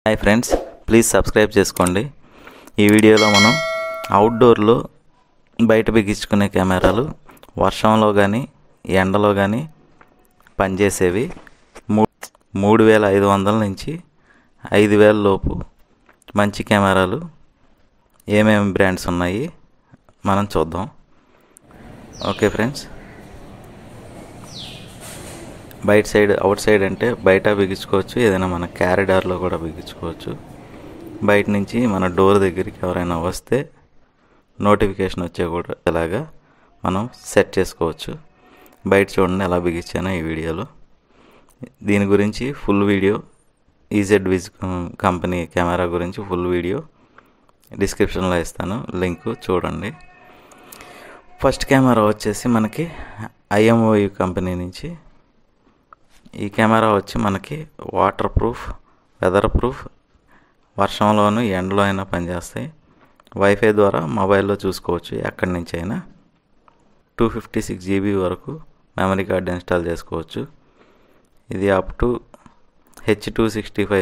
Hi friends, please subscribe చేసుకోండి. ఈ వీడియోలో మనం అవుట్డోర్లో బయట బిగించుకునే కెమెరాలు వర్షంలో కానీ ఎండలో కానీ పనిచేసేవి 3500 నుంచి 5000 లోపు మంచి కెమెరాలు ఏమేమి బ్రాండ్స్ ఉన్నాయి మనం చూద్దాం. ఓకే ఫ్రెండ్స్, బయట సైడ్ అవుట్ సైడ్ అంటే బయట బిగించుకోవచ్చు, ఏదైనా మన క్యారిడార్లో కూడా బిగించుకోవచ్చు. బయట నుంచి మన డోర్ దగ్గరికి ఎవరైనా వస్తే నోటిఫికేషన్ వచ్చే కూడా ఇలాగా మనం సెట్ చేసుకోవచ్చు. బయట చూడండి ఎలా బిగించానో ఈ వీడియోలో. దీని గురించి full video Ezviz company camera గురించి ఫుల్ వీడియో డిస్క్రిప్షన్లో ఇస్తాను, లింక్ చూడండి. ఫస్ట్ కెమెరా వచ్చేసి మనకి Imou కంపెనీ నుంచి. ఈ కెమెరా వచ్చి మనకి వాటర్ ప్రూఫ్, వెదర్ ప్రూఫ్, వర్షంలోనూ ఎండలో అయినా పనిచేస్తాయి. వైఫై ద్వారా మొబైల్లో చూసుకోవచ్చు ఎక్కడి నుంచి అయినా. 256 GB వరకు మెమరీ కార్డ్ ఇన్స్టాల్ చేసుకోవచ్చు. ఇది up to H265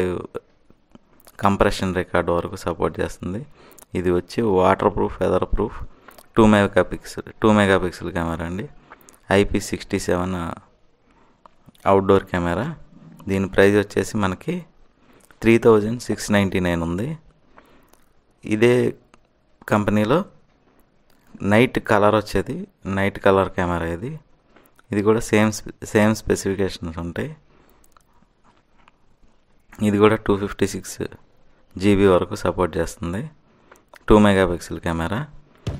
compression record వరకు సపోర్ట్ చేస్తుంది. ఇది వచ్చి waterproof, weatherproof, 2 megapixel camera అండి. IP67 outdoor camera. దీని ప్రైస్ వచ్చేసి మనకి 3699 ఉంది. ఇదే కంపెనీలో నైట్ కలర్ వచ్చేది, నైట్ కలర్ కెమెరా ఇది కూడా సేమ్ స్పెసిఫికేషన్స్ ఉంటాయి. ఇది కూడా 256 GB వరకు సపోర్ట్ చేస్తుంది. 2 మెగాపిక్సెల్ కెమెరా.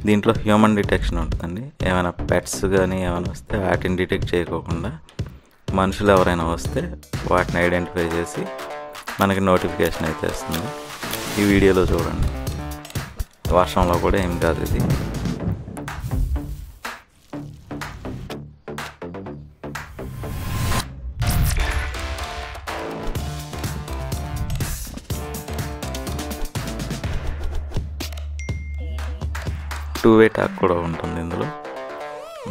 దీంట్లో హ్యూమన్ డిటెక్షన్ ఉంటుందండి. ఏమైనా పెట్స్ కానీ ఏమైనా వస్తే వాటిని డిటెక్ట్ చేయకోకుండా మనుషులు ఎవరైనా వస్తే వాటిని ఐడెంటిఫై చేసి మనకి నోటిఫికేషన్ అయితే వస్తుంది. ఈ వీడియోలో చూడండి. వర్షంలో కూడా ఏం కాదు ఇది. టూ వే టాక్ కూడా ఉంటుంది ఇందులో.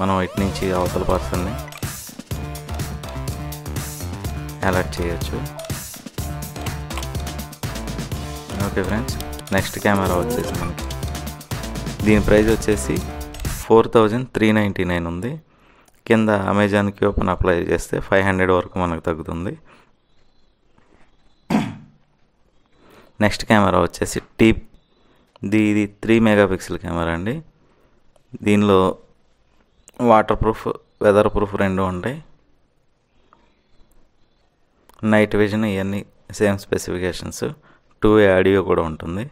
మనం ఇటు నుంచి అవతల పర్సన్ని అలర్ట్ చేయొచ్చు. ఓకే ఫ్రెండ్స్, నెక్స్ట్ కెమెరా వచ్చేసి మనకి దీని ప్రైస్ వచ్చేసి 4399 ఉంది. కింద అమెజాన్ కూపన్ అప్లై చేస్తే 500 వరకు మనకు తగ్గుతుంది. నెక్స్ట్ కెమెరా వచ్చేసి ఇది 3 మెగాపిక్సెల్ కెమెరా అండి. దీనిలో వాటర్ ప్రూఫ్, వెదర్ ప్రూఫ్ రెండు ఉంటాయి. నైట్ విజన్ ఇవన్నీ సేమ్ స్పెసిఫికేషన్స్. 2 ఆడియో కూడా ఉంటుంది.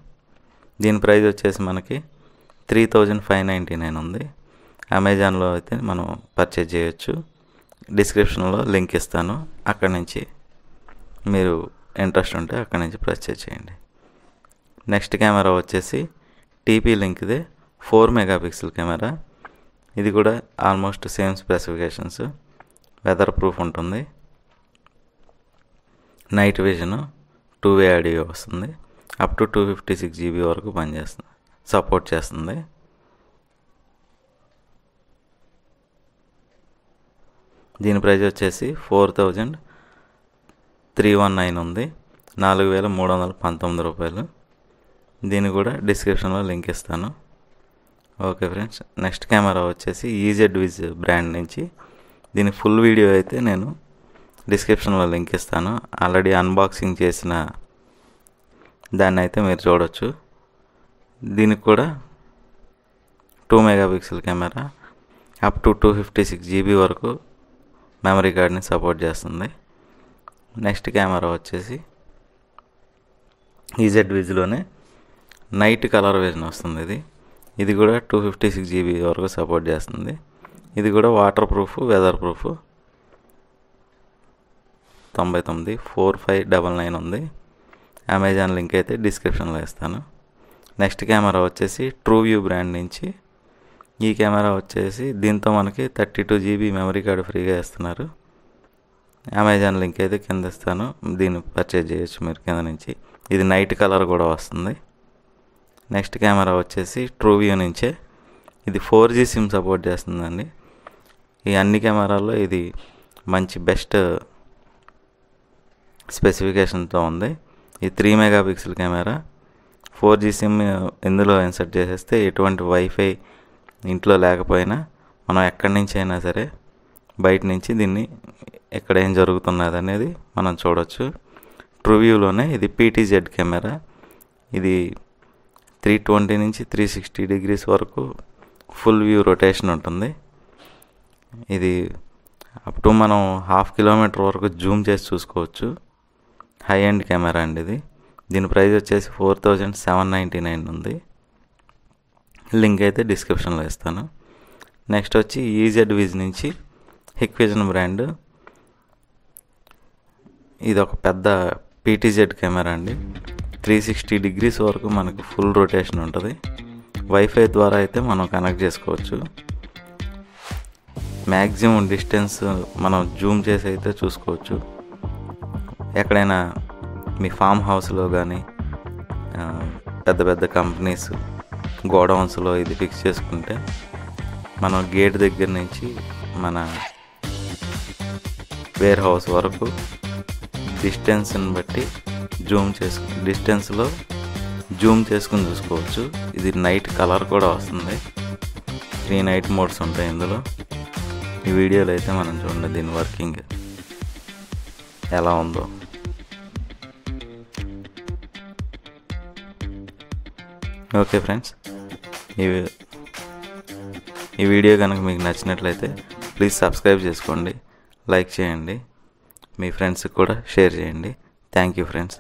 దీని ప్రైస్ వచ్చేసి మనకి 3599 ఉంది. అమెజాన్లో అయితే మనం పర్చేజ్ చేయొచ్చు. డిస్క్రిప్షన్లో లింక్ ఇస్తాను, అక్కడి నుంచి మీరు ఇంట్రెస్ట్ ఉంటే అక్కడి నుంచి పర్చేజ్ చేయండి. నెక్స్ట్ కెమెరా వచ్చేసి TP లింక్దే 4 మెగాపిక్సెల్ కెమెరా. ఇది కూడా almost same specifications. Weatherproof ఉంటుంది, నైట్ విజన్, 2 ఆడియో వస్తుంది. అప్ టు 256 GB వరకు పనిచేస్తుంది, సపోర్ట్ చేస్తుంది. దీని ప్రైస్ వచ్చేసి 4319 ఉంది. 4319 రూపాయలు. దీన్ని కూడా డిస్క్రిప్షన్లో లింక్ ఇస్తాను. ఓకే ఫ్రెండ్స్, నెక్స్ట్ కెమెరా వచ్చేసి Ezviz బ్రాండ్ నుంచి. దీని ఫుల్ వీడియో అయితే నేను డిస్క్రిప్షన్లో లింక్ ఇస్తాను. ఆల్రెడీ అన్బాక్సింగ్ చేసిన దాన్ని అయితే మీరు చూడవచ్చు. దీనికి కూడా 2 megapixel camera, up to 256 GB వరకు మెమరీ కార్డ్ని సపోర్ట్ చేస్తుంది. నెక్స్ట్ కెమెరా వచ్చేసి Ezvizలోనే నైట్ కలర్ విజన్ వస్తుంది. ఇది కూడా 256 GB వరకు సపోర్ట్ చేస్తుంది. ఇది కూడా వాటర్ ప్రూఫ్, వెదర్ ప్రూఫ్. 4599 ఉంది. అమెజాన్ లింక్ అయితే డిస్క్రిప్షన్లో ఇస్తాను. నెక్స్ట్ కెమెరా వచ్చేసి Trueview బ్రాండ్ నుంచి. ఈ కెమెరా వచ్చేసి దీంతో మనకి 32 GB మెమరీ కార్డు ఫ్రీగా ఇస్తున్నారు. అమెజాన్ లింక్ అయితే కింద ఇస్తాను, దీన్ని పర్చేజ్ చేయొచ్చు మీరు కింద నుంచి. ఇది నైట్ కలర్ కూడా వస్తుంది. నెక్స్ట్ కెమెరా వచ్చేసి Trueview నుంచే. ఇది 4G సిమ్ సపోర్ట్ చేస్తుందండి. ఈ అన్ని కెమెరాల్లో ఇది మంచి బెస్ట్ స్పెసిఫికేషన్తో ఉంది. ఈ 3 మెగాపిక్సెల్ కెమెరా 4G సిమ్ ఇందులో ఇన్సర్ట్ చేసేస్తే ఎటువంటి వైఫై ఇంట్లో లేకపోయినా మనం ఎక్కడి నుంచి అయినా సరే బయట నుంచి దీన్ని ఎక్కడ ఏం జరుగుతున్నది అనేది మనం చూడొచ్చు. ట్రూవ్యూలోనే ఇది PTZ కెమెరా. ఇది 320 నుంచి 360 డిగ్రీస్ వరకు ఫుల్ వ్యూ రొటేషన్ ఉంటుంది. ఇది అప్ టు మనం 1/2 కిలోమీటర్ వరకు జూమ్ చేసి చూసుకోవచ్చు. హై ఎండ్ కెమెరా అండి ఇది. దీని ప్రైస్ వచ్చేసి 4799 ఉంది. లింక్ అయితే డిస్క్రిప్షన్లో ఇస్తాను. నెక్స్ట్ వచ్చి Ezviz నుంచి హిక్విజన్ బ్రాండ్. ఇది ఒక పెద్ద PTZ కెమెరా అండి. 360 డిగ్రీస్ వరకు మనకు ఫుల్ రొటేషన్ ఉంటుంది. వైఫై ద్వారా అయితే మనం కనెక్ట్ చేసుకోవచ్చు. మ్యాక్సిమం డిస్టెన్స్ మనం జూమ్ చేసి అయితే చూసుకోవచ్చు. ఎక్కడైనా మీ ఫామ్ హౌస్లో కానీ పెద్ద పెద్ద కంపెనీస్ గోడౌన్స్లో ఇది ఫిక్స్ చేసుకుంటే మనం గేట్ దగ్గర నుంచి మన వేర్ హౌస్ వరకు డిస్టెన్స్ని బట్టి డిస్టెన్స్లో జూమ్ చేసుకుని చూసుకోవచ్చు. ఇది నైట్ కలర్ కూడా వస్తుంది. 3 నైట్ మోడ్స్ ఉంటాయి ఇందులో. ఈ వీడియోలో అయితే మనం చూడండి దీని వర్కింగ్ ఎలా ఉందో. ఓకే ఫ్రెండ్స్, ఈ వీడియో కనుక మీకు నచ్చినట్లయితే ప్లీజ్ సబ్స్క్రైబ్ చేసుకోండి, లైక్ చేయండి, మీ ఫ్రెండ్స్కి కూడా షేర్ చేయండి. Thank you friends.